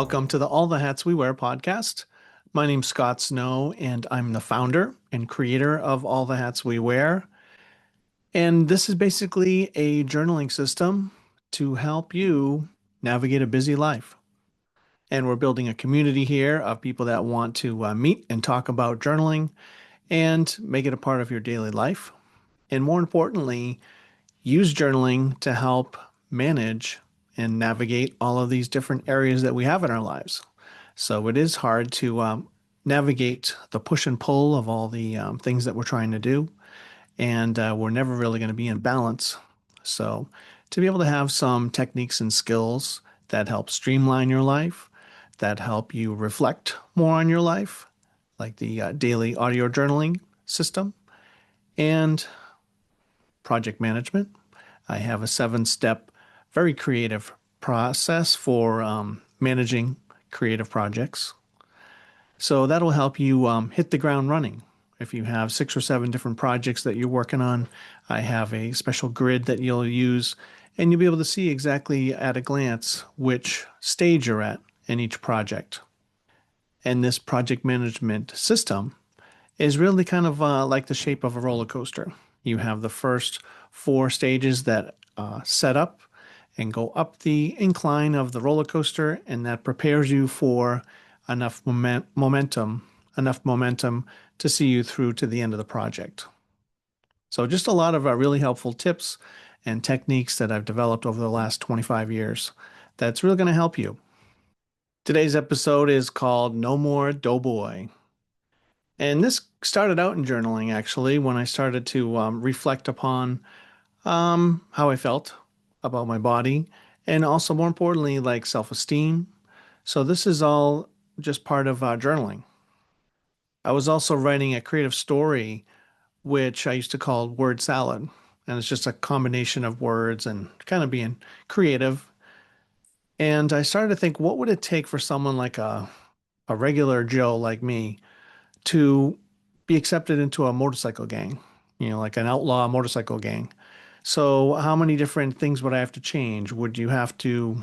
Welcome to the All the Hats We Wear podcast. My name's Scott Snow, and I'm the founder and creator of All the Hats We Wear. And this is basically a journaling system to help you navigate a busy life. And we're building a community here of people that want to meet and talk about journaling and make it a part of your daily life. And more importantly, use journaling to help manage and navigate all of these different areas that we have in our lives. So it is hard to navigate the push and pull of all the things that we're trying to do, and we're never really going to be in balance. So to be able to have some techniques and skills that help streamline your life, that help you reflect more on your life, like the daily audio journaling system, and project management. I have a 7-step, very creative process for managing creative projects. So that'll help you hit the ground running. If you have 6 or 7 different projects that you're working on, I have a special grid that you'll use, and you'll be able to see exactly at a glance which stage you're at in each project. And this project management system is really kind of like the shape of a roller coaster. You have the first 4 stages that set up and go up the incline of the roller coaster, and that prepares you for enough momentum to see you through to the end of the project. So just a lot of really helpful tips and techniques that I've developed over the last 25 years that's really going to help you. Today's episode is called No More Doughboy. And this started out in journaling, actually, when I started to reflect upon how I felt about my body, and also, more importantly, like self-esteem. So this is all just part of journaling. I was also writing a creative story, which I used to call word salad. And it's just a combination of words and kind of being creative. And I started to think, what would it take for someone like a regular Joe like me to be accepted into a motorcycle gang, like an outlaw motorcycle gang? So how many different things would I have to change? Would you have to,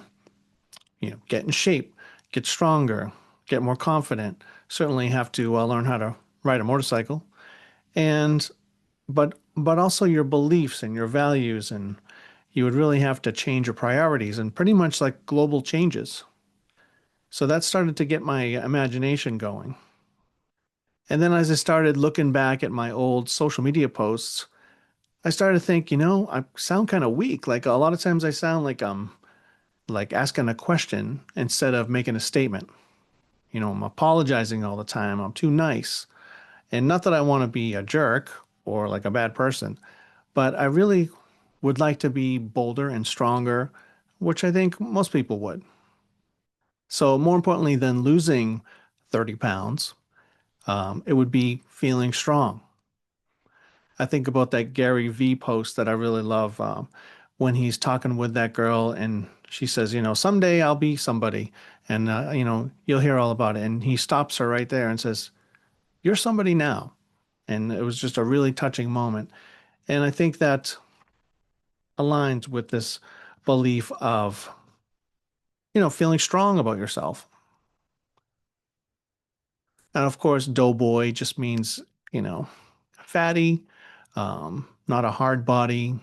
get in shape, get stronger, get more confident? Certainly have to learn how to ride a motorcycle, and but also your beliefs and your values, and you would really have to change your priorities and pretty much like global changes. So that started to get my imagination going. And then as I started looking back at my old social media posts, I started to think, I sound kind of weak. Like a lot of times I sound like I'm like asking a question instead of making a statement. I'm apologizing all the time. I'm too nice. And not that I want to be a jerk or like a bad person, but I really would like to be bolder and stronger, which I think most people would. So more importantly than losing 30 pounds, it would be feeling strong. I think about that Gary V post that I really love, when he's talking with that girl and she says, someday I'll be somebody, and, you'll hear all about it. And he stops her right there and says, you're somebody now. And it was just a really touching moment. And I think that aligns with this belief of, feeling strong about yourself. And of course, doughboy just means, fatty, not a hard body,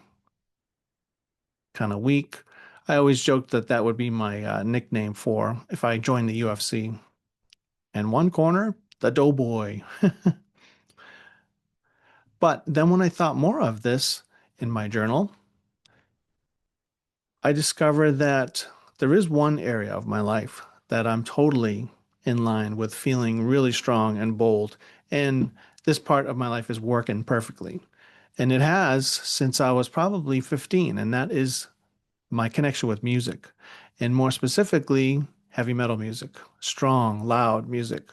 kind of weak. I always joked that that would be my nickname for if I joined the UFC. And one corner, the doughboy. But then when I thought more of this in my journal, I discovered that there is one area of my life that I'm totally in line with feeling really strong and bold. And this part of my life is working perfectly. And it has since I was probably 15, and that is my connection with music. And more specifically, heavy metal music, strong, loud music.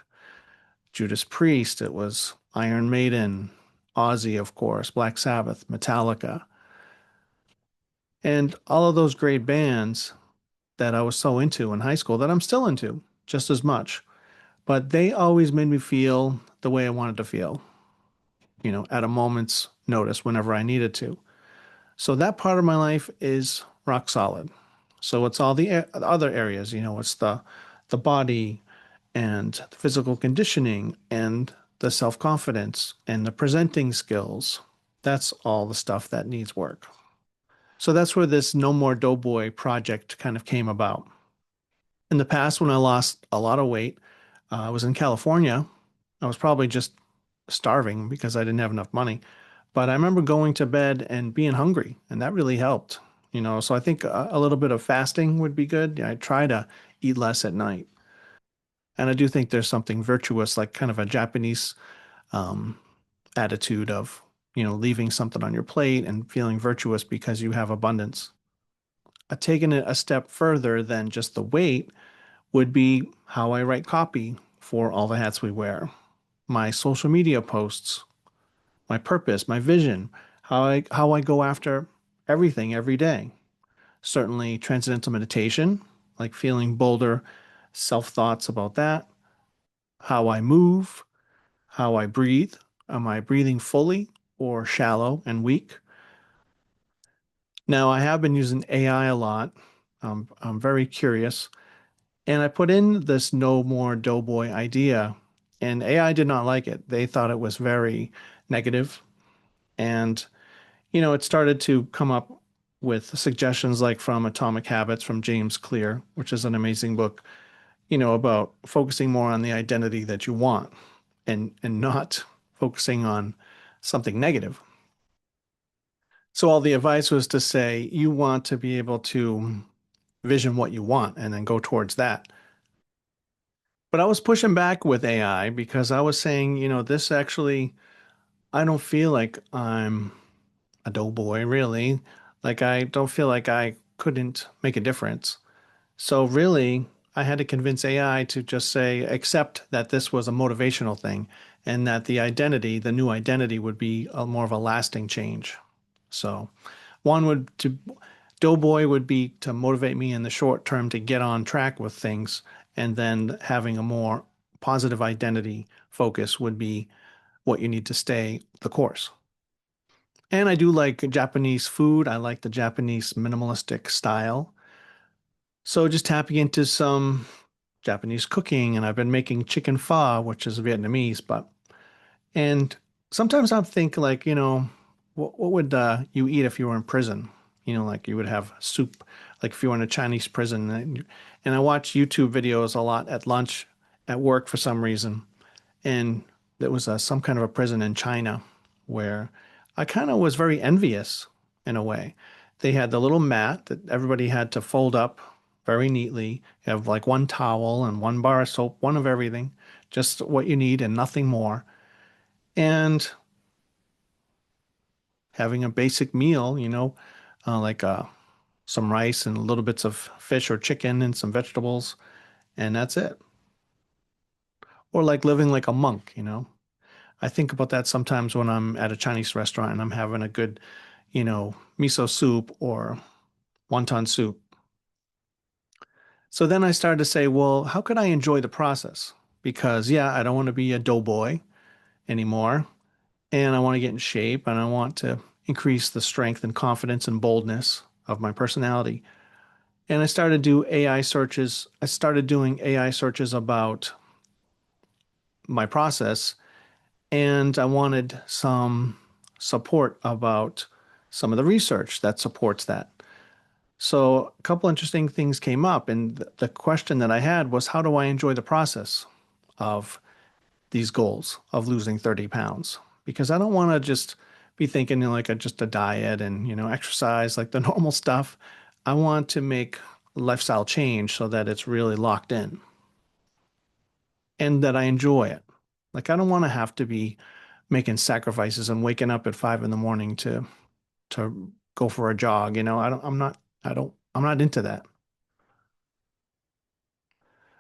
Judas Priest, it was Iron Maiden, Ozzy, of course, Black Sabbath, Metallica, and all of those great bands that I was so into in high school that I'm still into just as much. But they always made me feel the way I wanted to feel, at a moment's notice whenever I needed to. So that part of my life is rock solid. So it's all the other areas, it's the the body and the physical conditioning and the self-confidence and the presenting skills. That's all the stuff that needs work. So that's where this No More Doughboy project kind of came about. In the past, when I lost a lot of weight, I was in California. I was probably just starving because I didn't have enough money. But I remember going to bed and being hungry, and that really helped. So I think a little bit of fasting would be good. I try to eat less at night. And I do think there's something virtuous, like kind of a Japanese um, attitude of, leaving something on your plate and feeling virtuous because you have abundance. Taking it a step further than just the weight would be how I write copy for all the hats we wear, my social media posts, my purpose, my vision, how I go after everything every day. Certainly transcendental meditation, like feeling bolder self-thoughts about that, how I move, how I breathe. Am I breathing fully or shallow and weak? Now, I have been using AI a lot. I'm very curious. And I put in this no more doughboy idea, and AI did not like it. They thought it was very negative. And, it started to come up with suggestions like from Atomic Habits from James Clear, which is an amazing book, about focusing more on the identity that you want and not focusing on something negative. So all the advice was to say you want to be able to vision what you want and then go towards that. But I was pushing back with AI because I was saying, this actually, I don't feel like I'm a doughboy, really. Like, I don't feel like I couldn't make a difference. So, really, I had to convince AI to just say, accept that this was a motivational thing and that the new identity would be more of a lasting change. So, one would to Doughboy would be to motivate me in the short term to get on track with things, and then having a more positive identity focus would be what you need to stay the course. And I do like Japanese food. I like the Japanese minimalistic style. So just tapping into some Japanese cooking, and I've been making chicken pho, which is Vietnamese, and sometimes I think like, what would you eat if you were in prison? Like you would have soup, like if you were in a Chinese prison. And I watch YouTube videos a lot at lunch at work for some reason. And there was some kind of a prison in China where I kind of was very envious in a way. They had the little mat that everybody had to fold up very neatly. You have like one towel and one bar of soap, one of everything, just what you need and nothing more. And having a basic meal, like some rice and little bits of fish or chicken and some vegetables, and that's it. Or like living like a monk. I think about that sometimes when I'm at a Chinese restaurant and I'm having a good, miso soup or wonton soup. So then I started to say, well, how could I enjoy the process? Because, yeah, I don't want to be a doughboy anymore, and I want to get in shape and I want to increase the strength and confidence and boldness of my personality. And I started to do AI searches. I started doing AI searches about my process, and I wanted some support about some of the research that supports that. So a couple interesting things came up, and the question that I had was, how do I enjoy the process of these goals of losing 30 pounds? Because I don't want to just be thinking like just a diet and, exercise like the normal stuff. I want to make lifestyle change so that it's really locked in and that I enjoy it. Like I don't want to have to be making sacrifices and waking up at 5 in the morning to go for a jog. I'm not into that.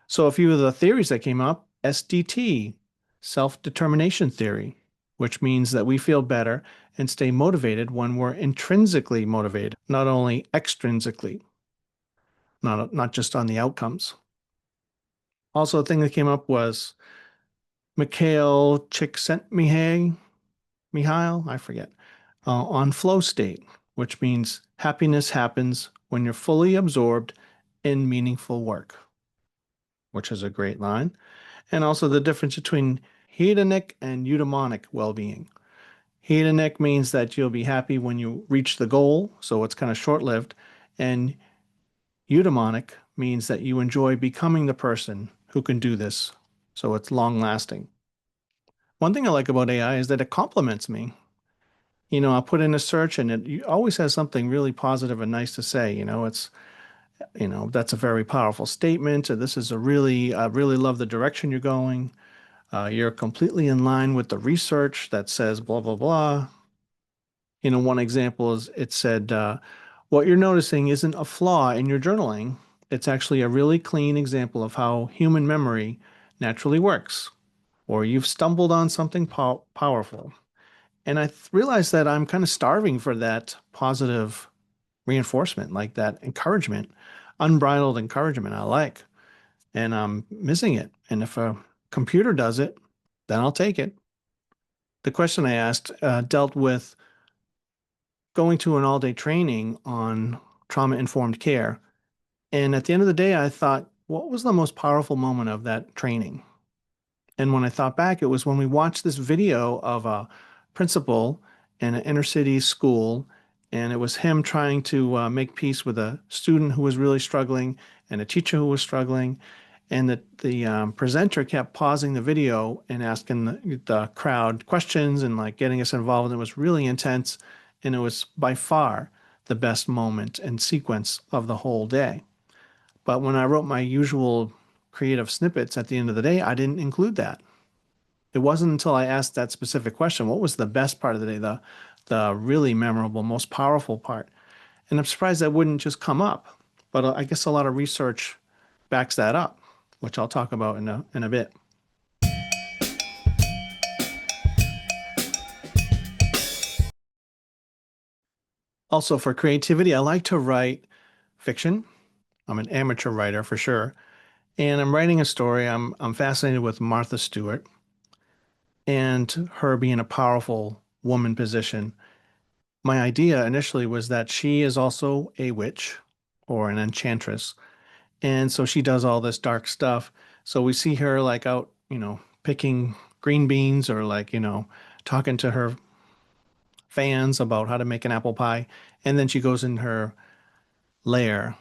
So a few of the theories that came up, SDT, self-determination theory, which means that we feel better and stay motivated when we're intrinsically motivated, not only extrinsically, not just on the outcomes. Also, a thing that came up was Mikhail Mihail, I forget, on flow state, which means happiness happens when you're fully absorbed in meaningful work. which is a great line, and also the difference between hedonic and eudaimonic well-being. Hedonic means that you'll be happy when you reach the goal, so it's kind of short-lived, and eudaimonic means that you enjoy becoming the person who can do this, so it's long-lasting. One thing I like about AI is that it compliments me. I'll put in a search and it always has something really positive and nice to say. That's a very powerful statement. This is I really love the direction you're going. You're completely in line with the research that says blah, blah, blah. One example is it said, what you're noticing isn't a flaw in your journaling. It's actually a really clean example of how human memory naturally works. Or you've stumbled on something powerful. And I realized that I'm kind of starving for that positive reinforcement, like that encouragement, unbridled encouragement I like. And I'm missing it. And if a computer does it, then I'll take it. The question I asked dealt with going to an all-day training on trauma-informed care. And at the end of the day, I thought, what was the most powerful moment of that training? And when I thought back, it was when we watched this video of a principal in an inner city school, and it was him trying to make peace with a student who was really struggling and a teacher who was struggling. And the presenter kept pausing the video and asking the crowd questions and like getting us involved. And it was really intense. And it was by far the best moment and sequence of the whole day. But when I wrote my usual creative snippets at the end of the day, I didn't include that. It wasn't until I asked that specific question, what was the best part of the day, the really memorable, most powerful part? And I'm surprised that wouldn't just come up. But I guess a lot of research backs that up, which I'll talk about in a bit. Also, for creativity, I like to write fiction. I'm an amateur writer for sure. And I'm writing a story. I'm fascinated with Martha Stewart and her being a powerful woman position. My idea initially was that she is also a witch or an enchantress. And so she does all this dark stuff. So we see her like out, picking green beans or like, talking to her fans about how to make an apple pie. And then she goes in her lair,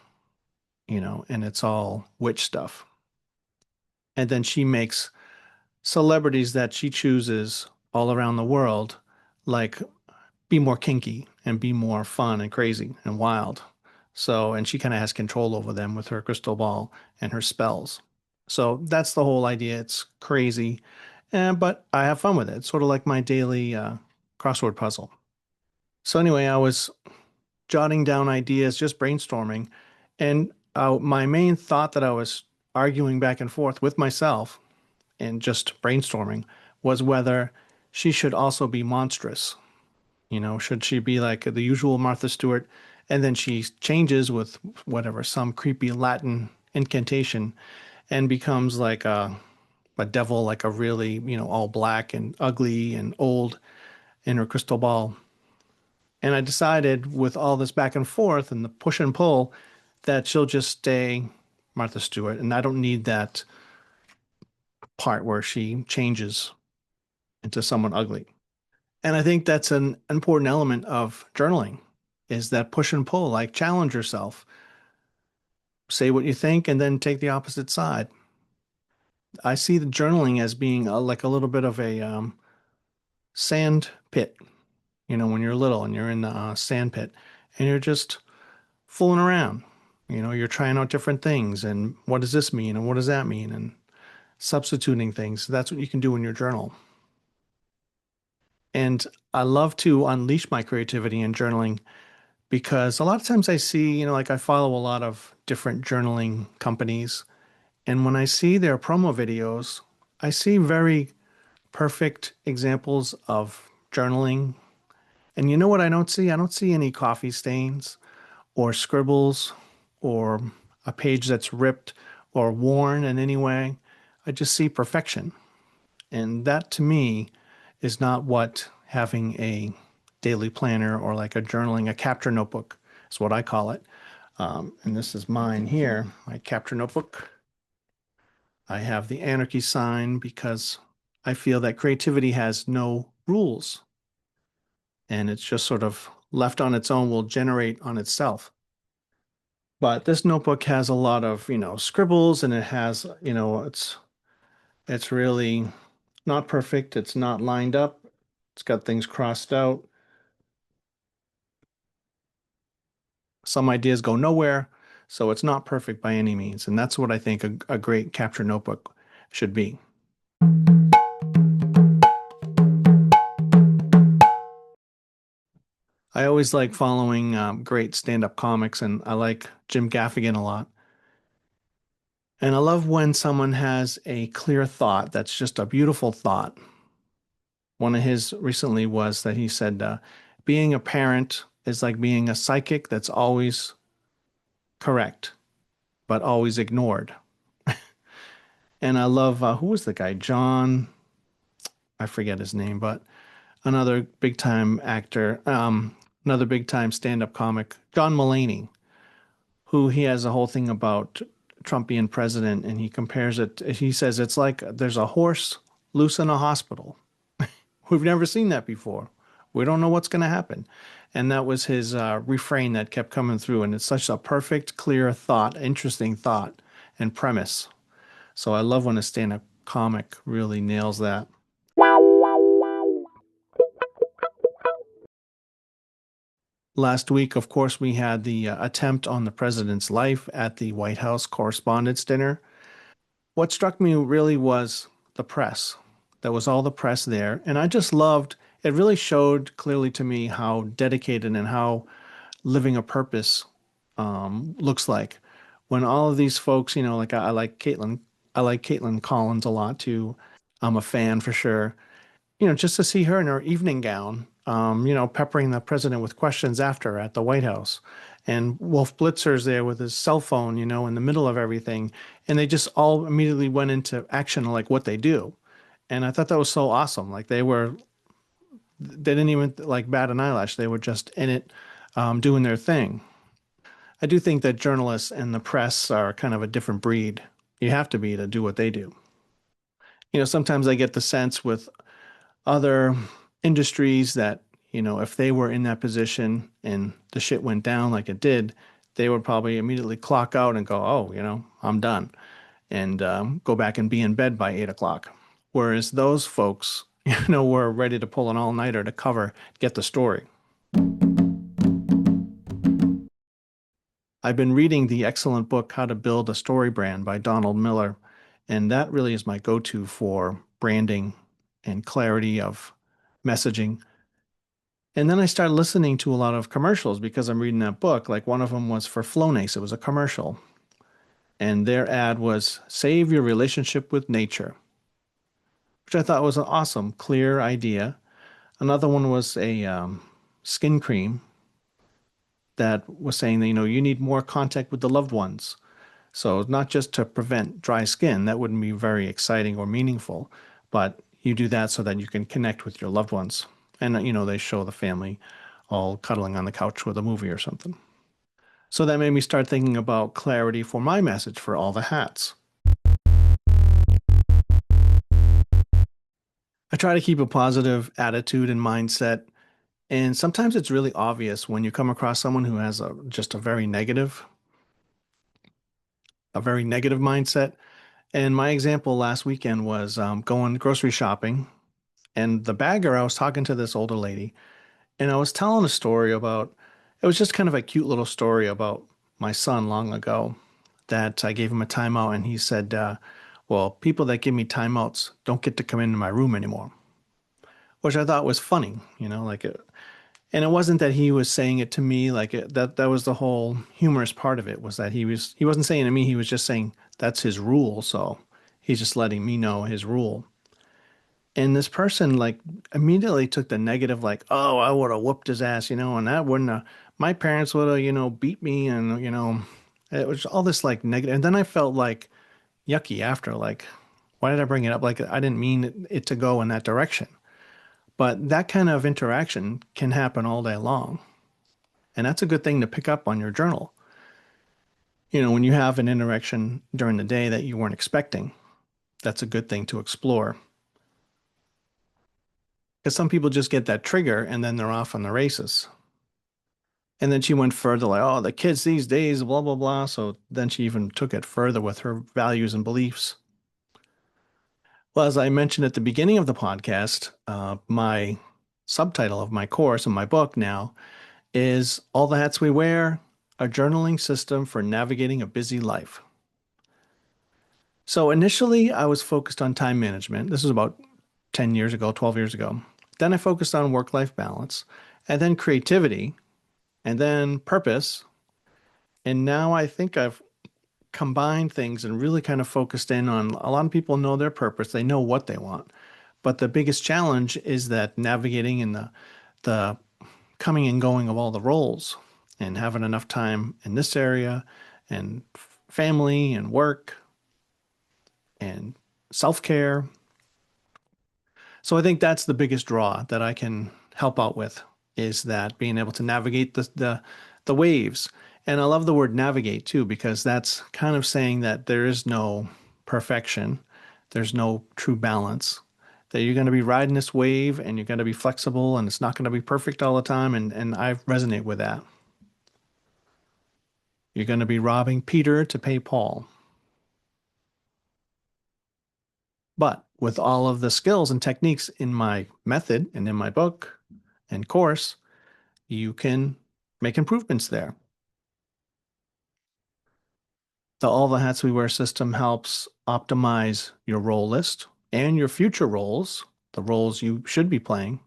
and it's all witch stuff. And then she makes celebrities that she chooses all around the world, like be more kinky and be more fun and crazy and wild. So, and she kind of has control over them with her crystal ball and her spells. So that's the whole idea. It's crazy, but I have fun with it. It's sort of like my daily crossword puzzle. So anyway, I was jotting down ideas, just brainstorming, and my main thought that I was arguing back and forth with myself and just brainstorming was whether she should also be monstrous. Should she be like the usual Martha Stewart, and then she changes with whatever, some creepy Latin incantation and becomes like a devil, like a really, all black and ugly and old in her crystal ball. And I decided with all this back and forth and the push and pull that she'll just stay Martha Stewart. And I don't need that part where she changes into someone ugly. And I think that's an important element of journaling is that push and pull, like challenge yourself, say what you think, and then take the opposite side. I see the journaling as being like a little bit of a sand pit, when you're little and you're in the sand pit and you're just fooling around. You're trying out different things and what does this mean and what does that mean and substituting things. That's what you can do in your journal. And I love to unleash my creativity in journaling because a lot of times I see, like I follow a lot of different journaling companies. And when I see their promo videos, I see very perfect examples of journaling. And you know what I don't see? I don't see any coffee stains or scribbles or a page that's ripped or worn in any way. I just see perfection. And that to me is not what having a daily planner or like a journaling, a capture notebook is what I call it. And this is mine here, my capture notebook. I have the anarchy sign because I feel that creativity has no rules and it's just sort of left on its own will generate on itself. But this notebook has a lot of, scribbles and it has, it's really not perfect. It's not lined up. It's got things crossed out. Some ideas go nowhere. So it's not perfect by any means. And that's what I think a great capture notebook should be. I always like following great stand-up comics, and I like Jim Gaffigan a lot. And I love when someone has a clear thought that's just a beautiful thought. One of his recently was that he said, being a parent is like being a psychic that's always correct, but always ignored. And I love, who was the guy? I forget his name, but another big time actor, another big time stand-up comic, John Mulaney, who he has a whole thing about Trump being president, and he compares it. He says it's like there's a horse loose in a hospital. We've never seen that before. We don't know what's going to happen. And that was his refrain that kept coming through. And it's such a perfect, clear thought, interesting thought and premise. So I love when a stand-up comic really nails that. Last week, of course, we had the attempt on the president's life at the White House Correspondents' Dinner. What struck me really was the press. There was all the press there. And I just loved it, really showed clearly to me how dedicated and how living a purpose looks like. When all of these folks, like I like Caitlin Collins a lot too. I'm a fan for sure. Just to see her in her evening gown, peppering the president with questions after at the White House. And Wolf Blitzer's there with his cell phone, in the middle of everything. And they just all immediately went into action, like what they do. And I thought that was so awesome. Like they didn't even like bat an eyelash. They were just in it, doing their thing. I do think that journalists and the press are kind of a different breed. You have to be to do what they do. Sometimes I get the sense with other industries that, if they were in that position and the shit went down like it did, they would probably immediately clock out and go, oh, I'm done, and go back and be in bed by 8 o'clock. Whereas those folks, were ready to pull an all-nighter to get the story. I've been reading the excellent book, How to Build a Story Brand by Donald Miller, and that really is my go-to for branding and clarity of messaging. And then I started listening to a lot of commercials because I'm reading that book. Like one of them was for Flonase. It was a commercial. And their ad was save your relationship with nature, which I thought was an awesome, clear idea. Another one was a skin cream that was saying that, you need more contact with the loved ones. So not just to prevent dry skin, that wouldn't be very exciting or meaningful, but you do that so that you can connect with your loved ones. And, they show the family all cuddling on the couch with a movie or something. So that made me start thinking about clarity for my message for all the hats. I try to keep a positive attitude and mindset. And sometimes it's really obvious when you come across someone who has just a very negative mindset. And my example last weekend was going grocery shopping. And the bagger, I was talking to this older lady, and I was telling a story about, it was just kind of a cute little story about my son long ago that I gave him a timeout, and he said, well, people that give me timeouts don't get to come into my room anymore, which I thought was funny, like it. And it wasn't that he was saying it to me, like that was the whole humorous part of it, was that he wasn't saying to me, he was just saying that's his rule. So he's just letting me know his rule. And this person like immediately took the negative, like, oh, I would have whooped his ass, and that wouldn't have, my parents would have, beat me. And, it was all this like negative. And then I felt like yucky after, like, why did I bring it up? Like, I didn't mean it to go in that direction. But that kind of interaction can happen all day long. And that's a good thing to pick up on your journal. When you have an interaction during the day that you weren't expecting. that's a good thing to explore. Because some people just get that trigger and then they're off on the races. And then she went further, like, oh, the kids these days, blah, blah, blah. So then she even took it further with her values and beliefs. Well, as I mentioned at the beginning of the podcast, my subtitle of my course and my book now is All the Hats We Wear, a journaling system for navigating a busy life. So initially, I was focused on time management. This was about 10 years ago, 12 years ago. Then I focused on work-life balance, and then creativity, and then purpose. And now I think I've combined things and really kind of focused in on a lot of people know their purpose, they know what they want. But the biggest challenge is that navigating in the coming and going of all the roles and having enough time in this area and family and work and self-care. So I think that's the biggest draw that I can help out with is that being able to navigate the waves. And I love the word navigate too, because that's kind of saying that there is no perfection, there's no true balance, that you're going to be riding this wave and you're going to be flexible and it's not going to be perfect all the time. And I resonate with that. You're going to be robbing Peter to pay Paul. But with all of the skills and techniques in my method and in my book and course, you can make improvements there. The All the Hats We Wear system helps optimize your role list and your future roles, the roles you should be playing.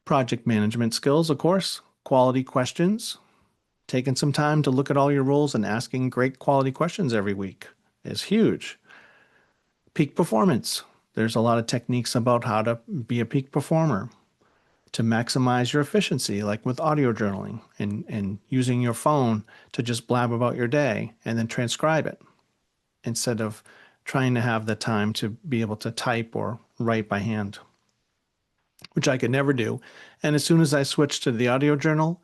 Project management skills, of course, quality questions, taking some time to look at all your roles and asking great quality questions every week is huge. Peak performance. There's a lot of techniques about how to be a peak performer to maximize your efficiency, like with audio journaling and using your phone to just blab about your day and then transcribe it instead of trying to have the time to be able to type or write by hand, which I could never do. And as soon as I switched to the audio journal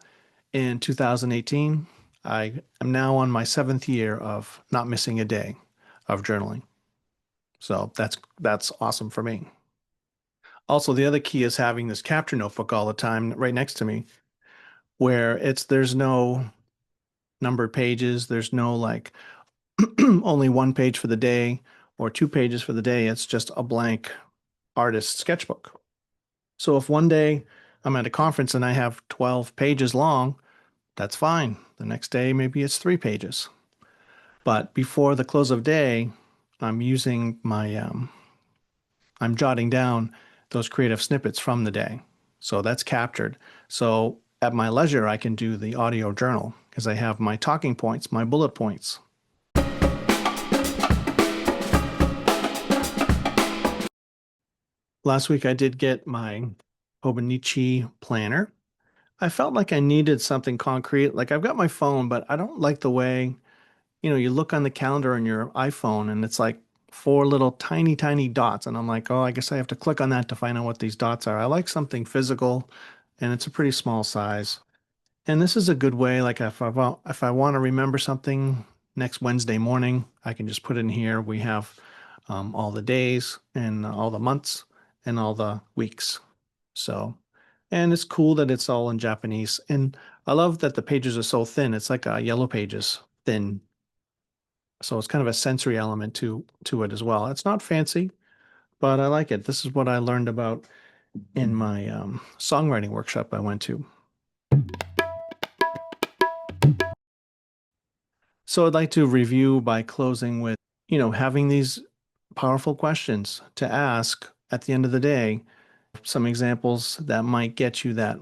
in 2018, I am now on my 7th year of not missing a day of journaling. So that's awesome for me. Also, the other key is having this capture notebook all the time right next to me, where there's no numbered pages, there's no like only one page for the day or 2 pages for the day. It's just a blank artist sketchbook. So if one day I'm at a conference and I have 12 pages long, that's fine. The next day, maybe it's 3 pages. But before the close of day, I'm using I'm jotting down those creative snippets from the day. So that's captured. So at my leisure, I can do the audio journal because I have my talking points, my bullet points. Last week, I did get my Hobonichi planner. I felt like I needed something concrete. Like I've got my phone, but I don't like the way, you look on the calendar on your iPhone and it's like 4 little tiny, tiny dots. And I'm like, oh, I guess I have to click on that to find out what these dots are. I like something physical and it's a pretty small size. And this is a good way, like if I want to remember something next Wednesday morning, I can just put it in here. We have all the days and all the months and all the weeks. So, and it's cool that it's all in Japanese. And I love that the pages are so thin. It's like a Yellow Pages thin. So it's kind of a sensory element to it as well. It's not fancy, but I like it. This is what I learned about in my songwriting workshop I went to. So I'd like to review by closing with, having these powerful questions to ask at the end of the day, some examples that might get you that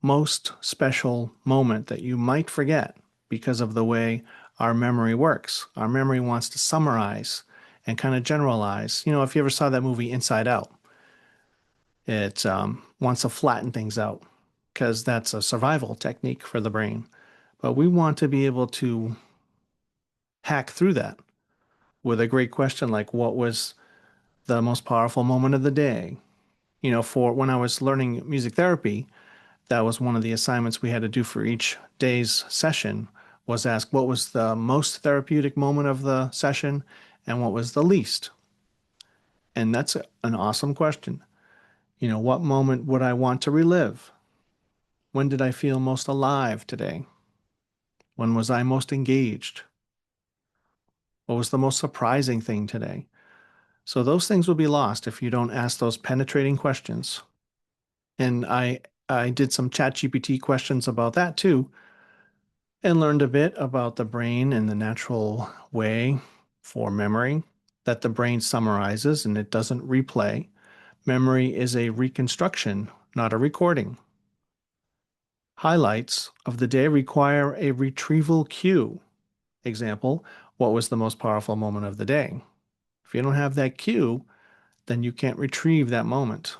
most special moment that you might forget because of the way our memory works. Our memory wants to summarize and kind of generalize. If you ever saw that movie Inside Out, it wants to flatten things out because that's a survival technique for the brain. But we want to be able to hack through that with a great question like, what was the most powerful moment of the day? For when I was learning music therapy, that was one of the assignments we had to do for each day's session was ask what was the most therapeutic moment of the session and what was the least. And that's an awesome question. What moment would I want to relive? When did I feel most alive today? When was I most engaged? What was the most surprising thing today? So those things will be lost if you don't ask those penetrating questions. And I did some ChatGPT questions about that too, and learned a bit about the brain and the natural way for memory that the brain summarizes and it doesn't replay. Memory is a reconstruction, not a recording. Highlights of the day require a retrieval cue. Example, what was the most powerful moment of the day? If you don't have that cue, then you can't retrieve that moment.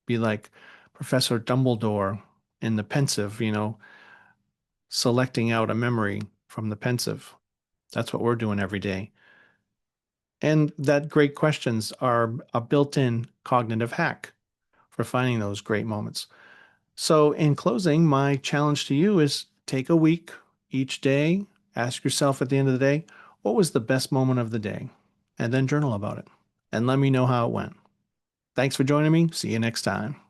Be like Professor Dumbledore in the Pensive, selecting out a memory from the Pensive. That's what we're doing every day. And that great questions are a built-in cognitive hack for finding those great moments. So, in closing, my challenge to you is take a week each day, ask yourself at the end of the day, what was the best moment of the day? And then journal about it. And let me know how it went. Thanks for joining me. See you next time.